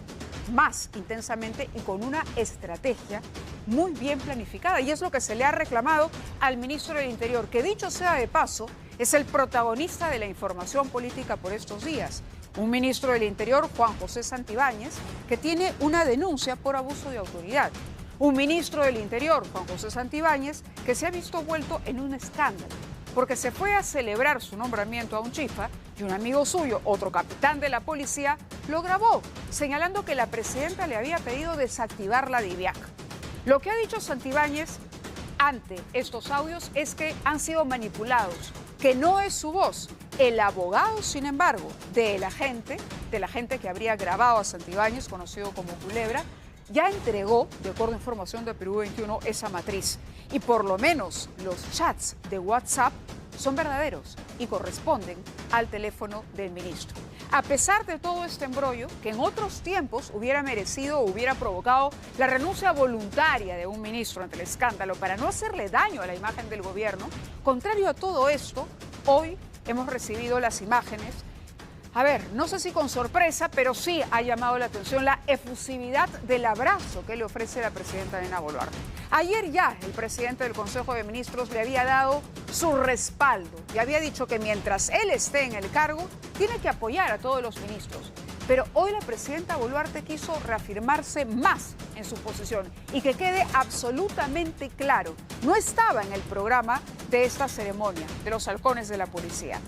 más intensamente y con una estrategia muy bien planificada. Y es lo que se le ha reclamado al ministro del Interior, que dicho sea de paso, es el protagonista de la información política por estos días. Un ministro del Interior, Juan José Santibáñez, que tiene una denuncia por abuso de autoridad. Un ministro del Interior, Juan José Santibáñez, que se ha visto vuelto en un escándalo, porque se fue a celebrar su nombramiento a un chifa y un amigo suyo, otro capitán de la policía, lo grabó, señalando que la presidenta le había pedido desactivar la DIVIAC. Lo que ha dicho Santibáñez ante estos audios es que han sido manipulados, que no es su voz. El abogado, sin embargo, de la gente que habría grabado a Santibáñez, conocido como Culebra, ya entregó, de acuerdo a información de Perú 21, esa matriz. Y por lo menos los chats de WhatsApp son verdaderos y corresponden al teléfono del ministro. A pesar de todo este embrollo, que en otros tiempos hubiera merecido o hubiera provocado la renuncia voluntaria de un ministro ante el escándalo para no hacerle daño a la imagen del gobierno, contrario a todo esto, hoy hemos recibido las imágenes. A ver, no sé si con sorpresa, pero sí ha llamado la atención la efusividad del abrazo que le ofrece la presidenta Dina Boluarte. Ayer ya el presidente del Consejo de Ministros le había dado su respaldo y había dicho que mientras él esté en el cargo, tiene que apoyar a todos los ministros. Pero hoy la presidenta Boluarte quiso reafirmarse más en su posición y que quede absolutamente claro, no estaba en el programa de esta ceremonia de los halcones de la policía.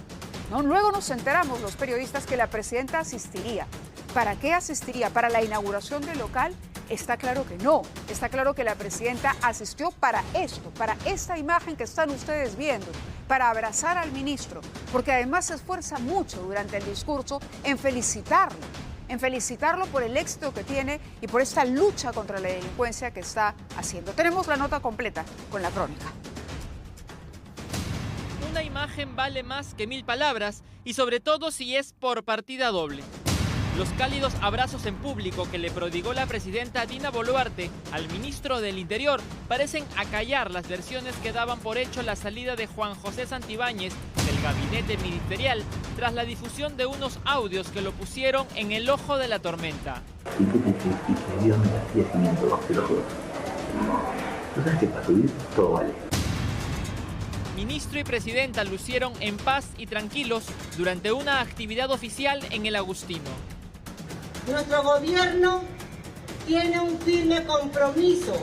¿No? Luego nos enteramos los periodistas que la presidenta asistiría. ¿Para qué asistiría? ¿Para la inauguración del local? Está claro que no. Está claro que la presidenta asistió para esto, para esta imagen que están ustedes viendo, para abrazar al ministro, porque además se esfuerza mucho durante el discurso en felicitarlo por el éxito que tiene y por esta lucha contra la delincuencia que está haciendo. Tenemos la nota completa con la crónica. Una imagen vale más que 1000 palabras y sobre todo si es por partida doble. Los cálidos abrazos en público que le prodigó la presidenta Dina Boluarte al ministro del Interior parecen acallar las versiones que daban por hecho la salida de Juan José Santibáñez del gabinete ministerial tras la difusión de unos audios que lo pusieron en el ojo de la tormenta. Dios me la sigue siguiendo, te lo juro. ¿Tú sabes que para subir todo vale? Ministro y presidenta lucieron en paz y tranquilos durante una actividad oficial en el Agustino. Nuestro gobierno tiene un firme compromiso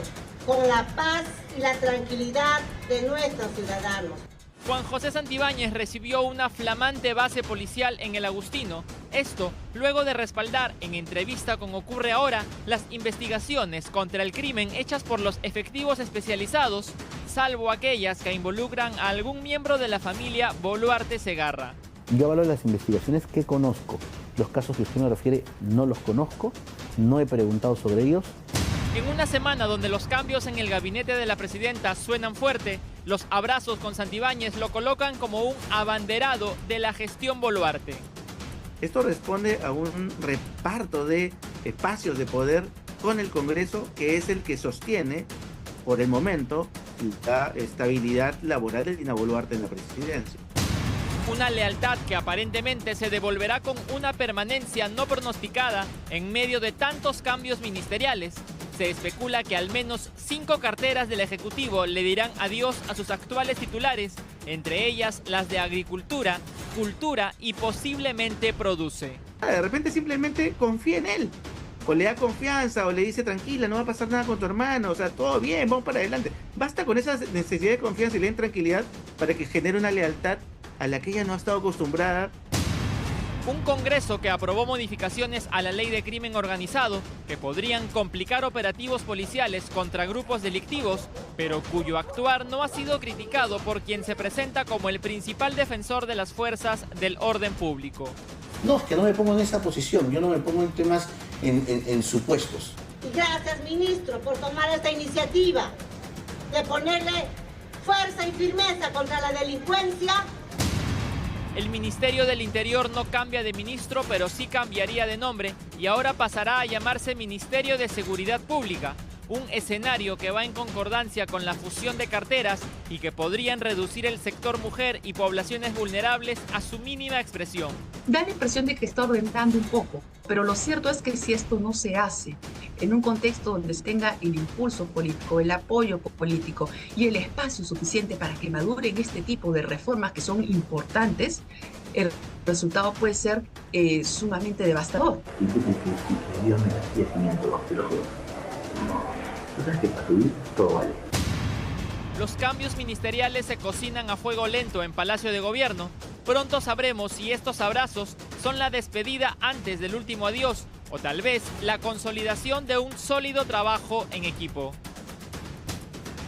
con la paz y la tranquilidad de nuestros ciudadanos. Juan José Santibáñez recibió una flamante base policial en el Agustino. Esto luego de respaldar en entrevista con Ocurre Ahora las investigaciones contra el crimen hechas por los efectivos especializados, salvo aquellas que involucran a algún miembro de la familia Boluarte Segarra. Yo valoro las investigaciones que conozco. Los casos que usted me refiere no los conozco, no he preguntado sobre ellos. En una semana donde los cambios en el gabinete de la presidenta suenan fuerte, los abrazos con Santibáñez lo colocan como un abanderado de la gestión Boluarte. Esto responde a un reparto de espacios de poder con el Congreso, que es el que sostiene, por el momento, la estabilidad laboral de Dina Boluarte en la presidencia. Una lealtad que aparentemente se devolverá con una permanencia no pronosticada en medio de tantos cambios ministeriales. Se especula que al menos 5 carteras del Ejecutivo le dirán adiós a sus actuales titulares, entre ellas las de Agricultura, Cultura y posiblemente Produce. De repente simplemente confía en él, o le da confianza, o le dice tranquila, no va a pasar nada con tu hermano, o sea, todo bien, vamos para adelante. Basta con esa necesidad de confianza y le den tranquilidad para que genere una lealtad a la que ella no ha estado acostumbrada. Un Congreso que aprobó modificaciones a la ley de crimen organizado que podrían complicar operativos policiales contra grupos delictivos, pero cuyo actuar no ha sido criticado por quien se presenta como el principal defensor de las fuerzas del orden público. No, es que no me pongo en esa posición, yo no me pongo en temas, en supuestos. Gracias, ministro, por tomar esta iniciativa de ponerle fuerza y firmeza contra la delincuencia. El Ministerio del Interior no cambia de ministro, pero sí cambiaría de nombre y ahora pasará a llamarse Ministerio de Seguridad Pública, un escenario que va en concordancia con la fusión de carteras y que podrían reducir el sector mujer y poblaciones vulnerables a su mínima expresión. Da la impresión de que está ordenando un poco, pero lo cierto es que si esto no se hace, en un contexto donde se tenga el impulso político, el apoyo político y el espacio suficiente para que maduren este tipo de reformas que son importantes, el resultado puede ser sumamente devastador. Fíjate que Dios me hacía 500, te lo juro. No, tú sabes que para subir todo vale. Los cambios ministeriales se cocinan a fuego lento en Palacio de Gobierno. Pronto sabremos si estos abrazos son la despedida antes del último adiós o tal vez la consolidación de un sólido trabajo en equipo.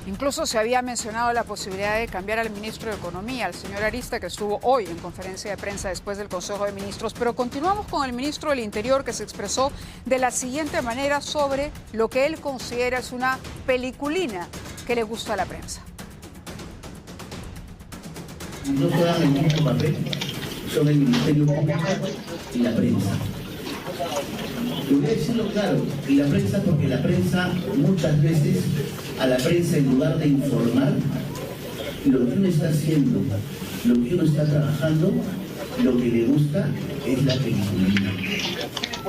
Incluso se había mencionado la posibilidad de cambiar al ministro de Economía, al señor Arista, que estuvo hoy en conferencia de prensa después del Consejo de Ministros. Pero continuamos con el ministro del Interior, que se expresó de la siguiente manera sobre lo que él considera es una peliculina que le gusta a la prensa. No se dan el mismo papel, son el Ministerio Público y la prensa. Y voy a decirlo claro, y la prensa, porque la prensa muchas veces, a la prensa en lugar de informar lo que uno está haciendo, lo que uno está trabajando, lo que le gusta es la peliculina,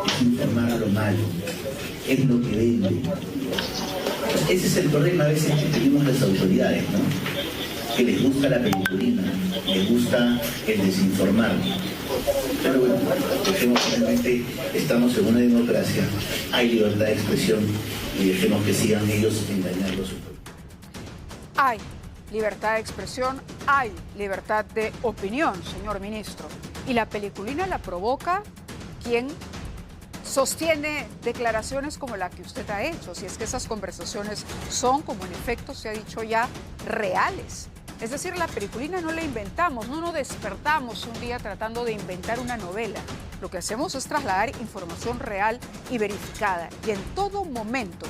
es informar lo malo, es lo que vende. Ese es el problema a veces que tenemos las autoridades, ¿no? Que les gusta la peliculina, les gusta el desinformar. Pero bueno, dejemos que realmente estamos en una democracia, hay libertad de expresión y dejemos que sigan ellos engañando a su pueblo. Hay libertad de expresión, hay libertad de opinión, señor ministro. Y la peliculina la provoca quien sostiene declaraciones como la que usted ha hecho, si es que esas conversaciones son, como en efecto se ha dicho ya, reales. Es decir, la peliculina no la inventamos, no nos despertamos un día tratando de inventar una novela. Lo que hacemos es trasladar información real y verificada. Y en todo momento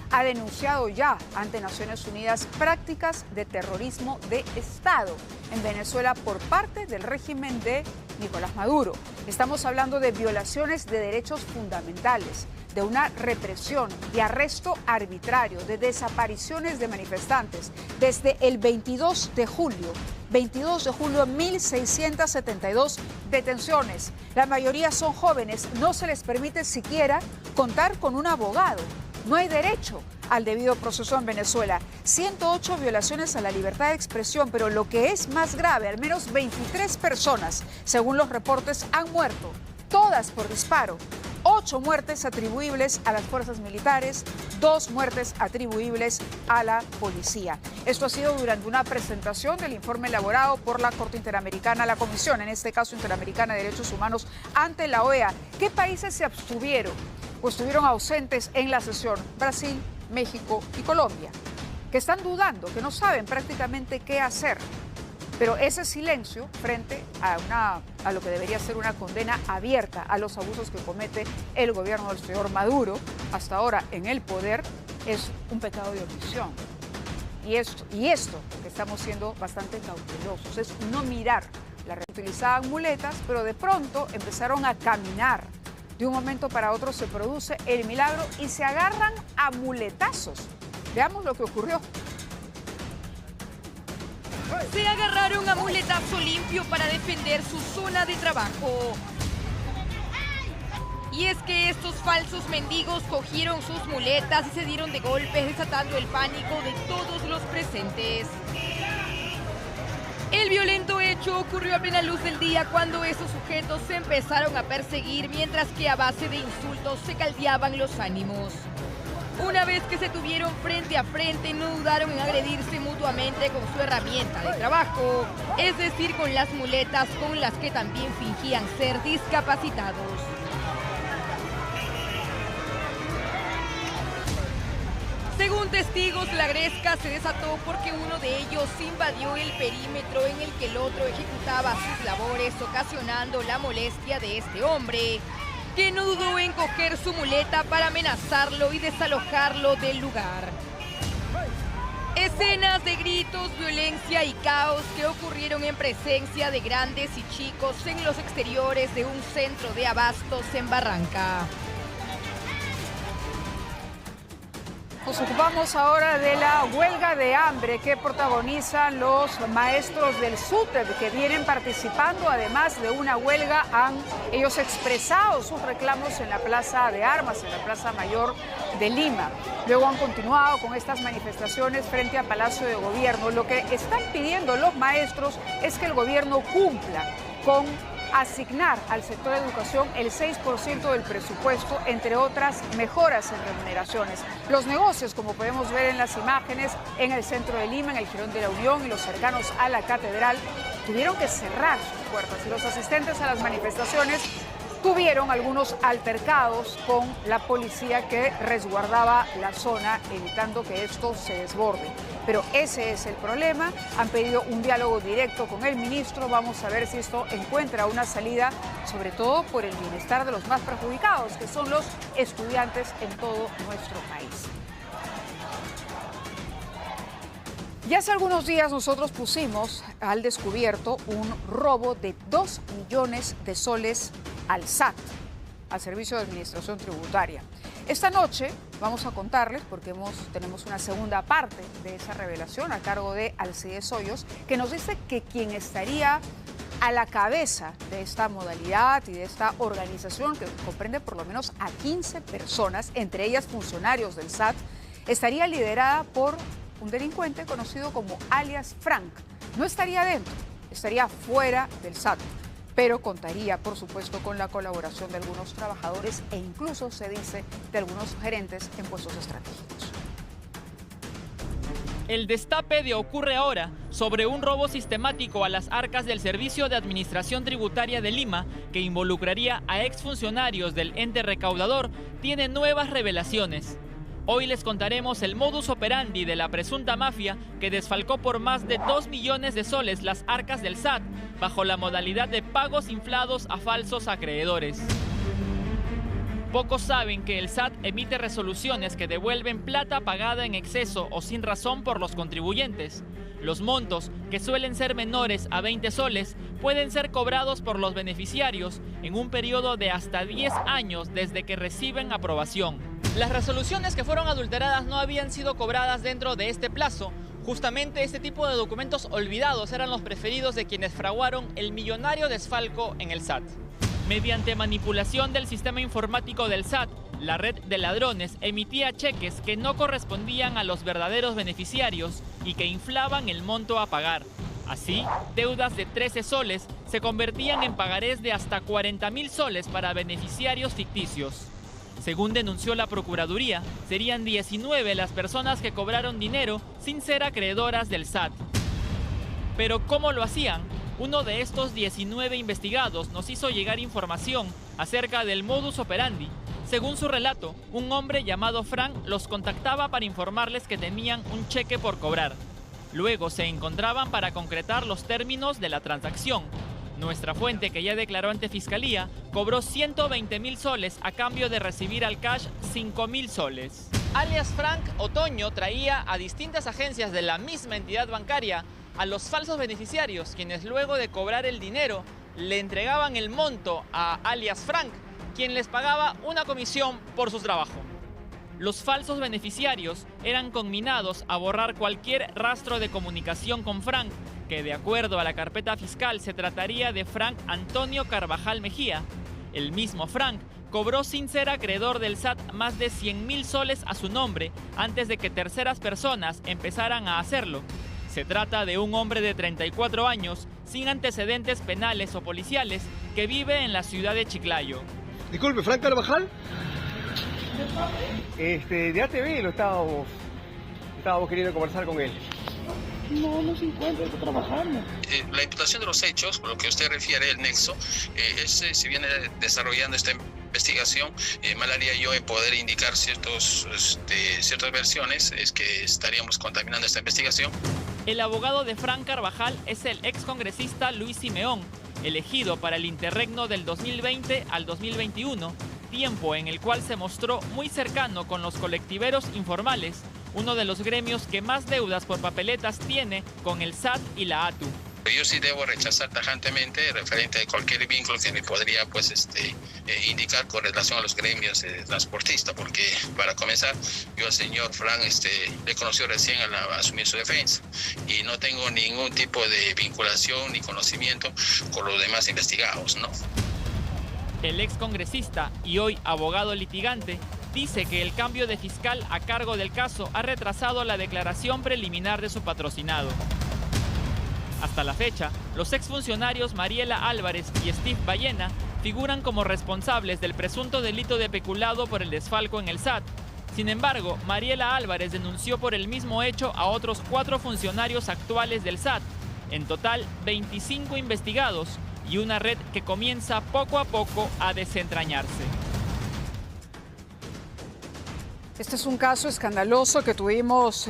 ha denunciado ya ante Naciones Unidas prácticas de terrorismo de Estado en Venezuela por parte del régimen de Nicolás Maduro. Estamos hablando de violaciones de derechos fundamentales, de una represión, de arresto arbitrario, de desapariciones de manifestantes. Desde el 22 de julio, 1.672 detenciones. La mayoría son jóvenes, no se les permite siquiera contar con un abogado. No hay derecho al debido proceso en Venezuela. 108 violaciones a la libertad de expresión, pero lo que es más grave, al menos 23 personas, según los reportes, han muerto, todas por disparo. 8 muertes atribuibles a las fuerzas militares, 2 muertes atribuibles a la policía. Esto ha sido durante una presentación del informe elaborado por la Corte Interamericana, la Comisión, en este caso Interamericana de Derechos Humanos, ante la OEA. ¿Qué países se abstuvieron o estuvieron ausentes en la sesión? Brasil, México y Colombia, que están dudando, que no saben prácticamente qué hacer. Pero ese silencio frente a lo que debería ser una condena abierta a los abusos que comete el gobierno del señor Maduro, hasta ahora en el poder, es un pecado de omisión. Y esto que estamos siendo bastante cautelosos, es no mirar. Utilizaban muletas, pero de pronto empezaron a caminar. De un momento para otro se produce el milagro y se agarran a muletazos. Veamos lo que ocurrió. Se agarraron a muletazo limpio para defender su zona de trabajo. Y es que estos falsos mendigos cogieron sus muletas y se dieron de golpes, desatando el pánico de todos los presentes. El violento hecho ocurrió a plena luz del día cuando esos sujetos se empezaron a perseguir, mientras que a base de insultos se caldeaban los ánimos. Una vez que se tuvieron frente a frente, no dudaron en agredirse mutuamente con su herramienta de trabajo, es decir, con las muletas con las que también fingían ser discapacitados. Según testigos, la gresca se desató porque uno de ellos invadió el perímetro en el que el otro ejecutaba sus labores, ocasionando la molestia de este hombre, que no dudó en coger su muleta para amenazarlo y desalojarlo del lugar. Escenas de gritos, violencia y caos que ocurrieron en presencia de grandes y chicos en los exteriores de un centro de abastos en Barranca. Nos ocupamos ahora de la huelga de hambre que protagonizan los maestros del SUTEP que vienen participando. Además de una huelga, han ellos expresado sus reclamos en la Plaza de Armas, en la Plaza Mayor de Lima. Luego han continuado con estas manifestaciones frente al Palacio de Gobierno. Lo que están pidiendo los maestros es que el gobierno cumpla con asignar al sector de educación el 6% del presupuesto, entre otras mejoras en remuneraciones. Los negocios, como podemos ver en las imágenes, en el centro de Lima, en el Jirón de la Unión y los cercanos a la Catedral, tuvieron que cerrar sus puertas y los asistentes a las manifestaciones tuvieron algunos altercados con la policía que resguardaba la zona, evitando que esto se desborde. Pero ese es el problema. Han pedido un diálogo directo con el ministro. Vamos a ver si esto encuentra una salida, sobre todo por el bienestar de los más perjudicados, que son los estudiantes en todo nuestro país. Ya hace algunos días nosotros pusimos al descubierto un robo de 2 millones de soles al SAT, al Servicio de Administración Tributaria. Esta noche vamos a contarles, porque tenemos una segunda parte de esa revelación a cargo de Alcides Hoyos, que nos dice que quien estaría a la cabeza de esta modalidad y de esta organización, que comprende por lo menos a 15 personas, entre ellas funcionarios del SAT, estaría liderada por un delincuente conocido como alias Frank. No estaría dentro, estaría fuera del SAT, pero contaría, por supuesto, con la colaboración de algunos trabajadores e incluso, se dice, de algunos gerentes en puestos estratégicos. El destape de Ocurre Ahora sobre un robo sistemático a las arcas del Servicio de Administración Tributaria de Lima, que involucraría a exfuncionarios del ente recaudador, tiene nuevas revelaciones. Hoy les contaremos el modus operandi de la presunta mafia que desfalcó por más de 2 millones de soles las arcas del SAT bajo la modalidad de pagos inflados a falsos acreedores. Pocos saben que el SAT emite resoluciones que devuelven plata pagada en exceso o sin razón por los contribuyentes. Los montos, que suelen ser menores a 20 soles, pueden ser cobrados por los beneficiarios en un periodo de hasta 10 años desde que reciben aprobación. Las resoluciones que fueron adulteradas no habían sido cobradas dentro de este plazo. Justamente este tipo de documentos olvidados eran los preferidos de quienes fraguaron el millonario desfalco en el SAT. Mediante manipulación del sistema informático del SAT, la red de ladrones emitía cheques que no correspondían a los verdaderos beneficiarios y que inflaban el monto a pagar. Así, deudas de 13 soles se convertían en pagarés de hasta 40.000 soles para beneficiarios ficticios. Según denunció la Procuraduría, serían 19 las personas que cobraron dinero sin ser acreedoras del SAT. Pero ¿cómo lo hacían? Uno de estos 19 investigados nos hizo llegar información acerca del modus operandi. Según su relato, un hombre llamado Frank los contactaba para informarles que tenían un cheque por cobrar. Luego se encontraban para concretar los términos de la transacción. Nuestra fuente, que ya declaró ante Fiscalía, cobró 120.000 soles a cambio de recibir al cash 5.000 soles. Alias Frank Otoño traía a distintas agencias de la misma entidad bancaria a los falsos beneficiarios, quienes luego de cobrar el dinero le entregaban el monto a alias Frank, quien les pagaba una comisión por su trabajo. Los falsos beneficiarios eran conminados a borrar cualquier rastro de comunicación con Frank, que de acuerdo a la carpeta fiscal se trataría de Frank Antonio Carvajal Mejía. El mismo Frank cobró sin ser acreedor del SAT más de 100.000 soles a su nombre antes de que terceras personas empezaran a hacerlo. Se trata de un hombre de 34 años, sin antecedentes penales o policiales, que vive en la ciudad de Chiclayo. Disculpe, ¿Frank Carvajal? De ATV lo estábamos queriendo conversar con él. No se encuentra, está trabajando. La imputación de los hechos, por lo que usted refiere, el nexo, se viene desarrollando esta investigación. Mal haría yo en poder indicar ciertas versiones, es que estaríamos contaminando esta investigación. El abogado de Frank Carvajal es el excongresista Luis Simeón, elegido para el interregno del 2020 al 2021, tiempo en el cual se mostró muy cercano con los colectiveros informales, uno de los gremios que más deudas por papeletas tiene con el SAT y la ATU. Yo sí debo rechazar tajantemente referente a cualquier vínculo que me podría indicar con relación a los gremios de transportistas, porque para comenzar, yo al señor Fran le conocí recién al asumir su defensa y no tengo ningún tipo de vinculación ni conocimiento con los demás investigados, ¿no? El ex congresista y hoy abogado litigante dice que el cambio de fiscal a cargo del caso ha retrasado la declaración preliminar de su patrocinado. Hasta la fecha, los exfuncionarios Mariela Álvarez y Steve Ballena figuran como responsables del presunto delito de peculado por el desfalco en el SAT. Sin embargo, Mariela Álvarez denunció por el mismo hecho a otros 4 funcionarios actuales del SAT. En total, 25 investigados y una red que comienza poco a poco a desentrañarse. Este es un caso escandaloso que tuvimos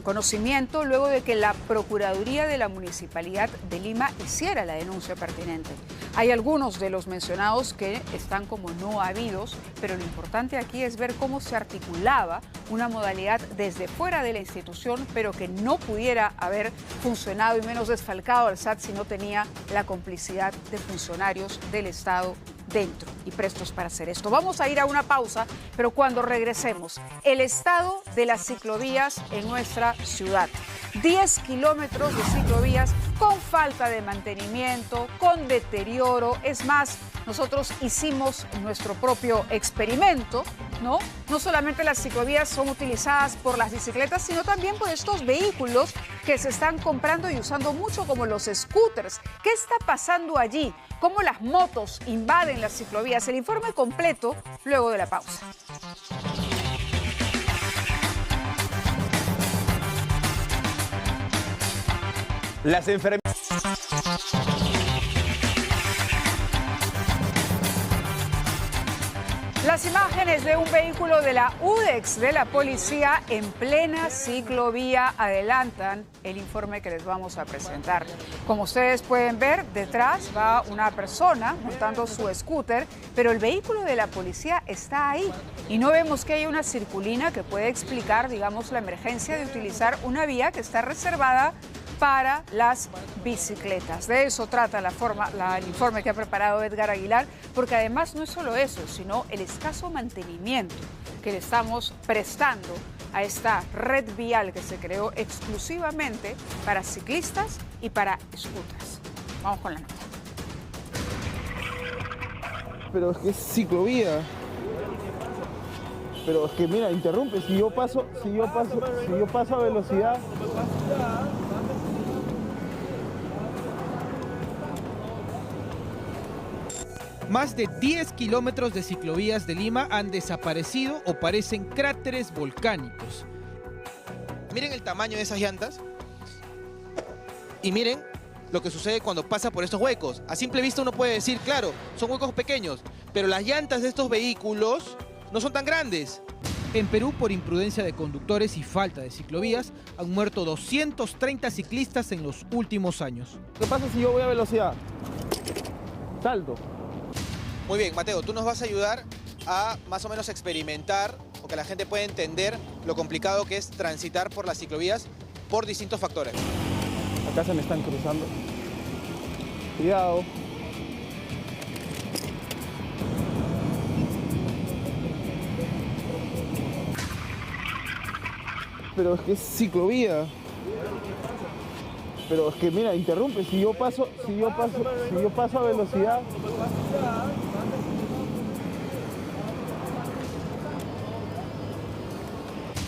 conocimiento luego de que la Procuraduría de la Municipalidad de Lima hiciera la denuncia pertinente. Hay algunos de los mencionados que están como no habidos, pero lo importante aquí es ver cómo se articulaba una modalidad desde fuera de la institución, pero que no pudiera haber funcionado y menos desfalcado al SAT si no tenía la complicidad de funcionarios del Estado dentro y prestos para hacer esto. Vamos a ir a una pausa, pero cuando regresemos, el estado de las ciclovías en nuestra ciudad. 10 kilómetros de ciclovías con falta de mantenimiento, con deterioro. Es más, nosotros hicimos nuestro propio experimento, ¿no? No solamente las ciclovías son utilizadas por las bicicletas, sino también por estos vehículos que se están comprando y usando mucho, como los scooters. ¿Qué está pasando allí? ¿Cómo las motos invaden las ciclovías? El informe completo luego de la pausa. Las enfermeras. Las imágenes de un vehículo de la UDEX de la policía en plena ciclovía adelantan el informe que les vamos a presentar. Como ustedes pueden ver, detrás va una persona montando su scooter, pero el vehículo de la policía está ahí y no vemos que haya una circulina que pueda explicar, digamos, la emergencia de utilizar una vía que está reservada para las bicicletas. De eso trata el informe que ha preparado Edgar Aguilar, porque además no es solo eso, sino el escaso mantenimiento que le estamos prestando a esta red vial que se creó exclusivamente para ciclistas y para scooters. Vamos con la nota. Pero es que es ciclovía. Pero es que mira, interrumpe, si yo paso a velocidad. Más de 10 kilómetros de ciclovías de Lima han desaparecido o parecen cráteres volcánicos. Miren el tamaño de esas llantas y miren lo que sucede cuando pasa por estos huecos. A simple vista uno puede decir, claro, son huecos pequeños, pero las llantas de estos vehículos no son tan grandes. En Perú, por imprudencia de conductores y falta de ciclovías, han muerto 230 ciclistas en los últimos años. ¿Qué pasa si yo voy a velocidad? Salto. Muy bien, Mateo, tú nos vas a ayudar a más o menos experimentar o que la gente pueda entender lo complicado que es transitar por las ciclovías por distintos factores. Acá se me están cruzando. Cuidado. Pero es que es ciclovía. Pero es que mira, interrumpe, si yo paso a velocidad.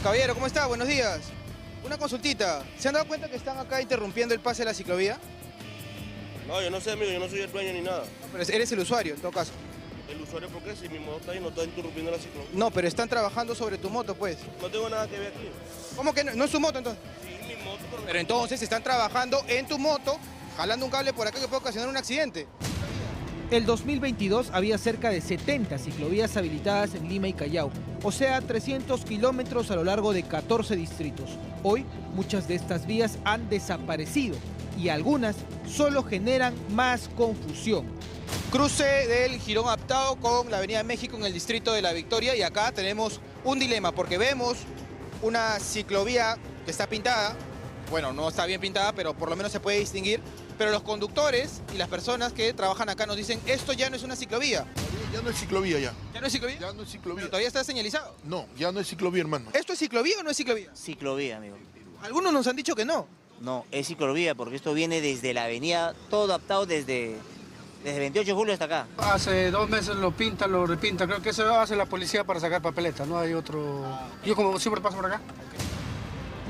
Caballero, ¿cómo está? Buenos días. Una consultita. ¿Se han dado cuenta que están acá interrumpiendo el pase de la ciclovía? No, yo no sé, amigo, yo no soy el dueño ni nada. No, pero eres el usuario, en todo caso. ¿El usuario por qué? Si mi moto está ahí, no está interrumpiendo la ciclovía. No, pero están trabajando sobre tu moto, pues. No tengo nada que ver aquí. ¿Cómo que no? ¿No es su moto, entonces? Sí, mi moto. Pero entonces están trabajando en tu moto, jalando un cable por acá que puede ocasionar un accidente. El 2022 había cerca de 70 ciclovías habilitadas en Lima y Callao, o sea, 300 kilómetros a lo largo de 14 distritos. Hoy, muchas de estas vías han desaparecido y algunas solo generan más confusión. Cruce del Jirón Aptao con la Avenida México en el distrito de La Victoria, y acá tenemos un dilema porque vemos una ciclovía que está pintada bueno, no está bien pintada, pero por lo menos se puede distinguir. Pero los conductores y las personas que trabajan acá nos dicen, esto ya no es una ciclovía. Ya no es ciclovía ya. ¿Ya no es ciclovía? Ya no es ciclovía. ¿Pero todavía está señalizado? No, ya no es ciclovía, hermano. ¿Esto es ciclovía o no es ciclovía? Ciclovía, amigo. Algunos nos han dicho que no. No, es ciclovía porque esto viene desde la avenida, todo adaptado desde 28 de julio hasta acá. Hace 2 meses lo pintan, lo repintan. Creo que eso hace la policía para sacar papeleta, no hay otro... Yo como siempre paso por acá.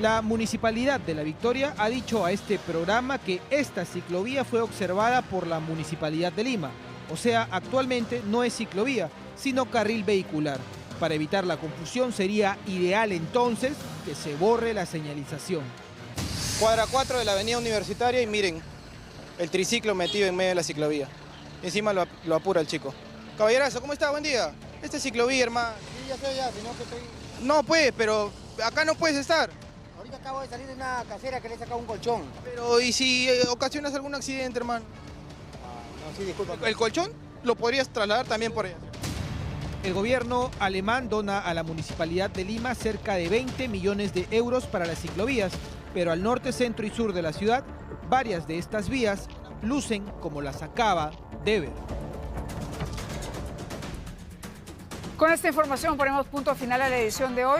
La Municipalidad de La Victoria ha dicho a este programa que esta ciclovía fue observada por la Municipalidad de Lima. O sea, actualmente no es ciclovía, sino carril vehicular. Para evitar la confusión sería ideal entonces que se borre la señalización. Cuadra 4 de la avenida Universitaria y miren, el triciclo metido en medio de la ciclovía. Encima lo apura el chico. Caballerazo, ¿cómo está? Buen día. Este es ciclovía, hermano. Sí, ya sé, ya, sino que estoy... No, pues, pero acá no puedes estar. Ahorita acabo de salir de una casera que le he sacado un colchón. Pero, ¿y si ocasionas algún accidente, hermano? No, sí, disculpa. ¿El colchón lo podrías trasladar también por allá? El gobierno alemán dona a la Municipalidad de Lima cerca de 20 millones de euros para las ciclovías, pero al norte, centro y sur de la ciudad, varias de estas vías lucen como las acaba de ver. Con esta información ponemos punto final a la edición de hoy.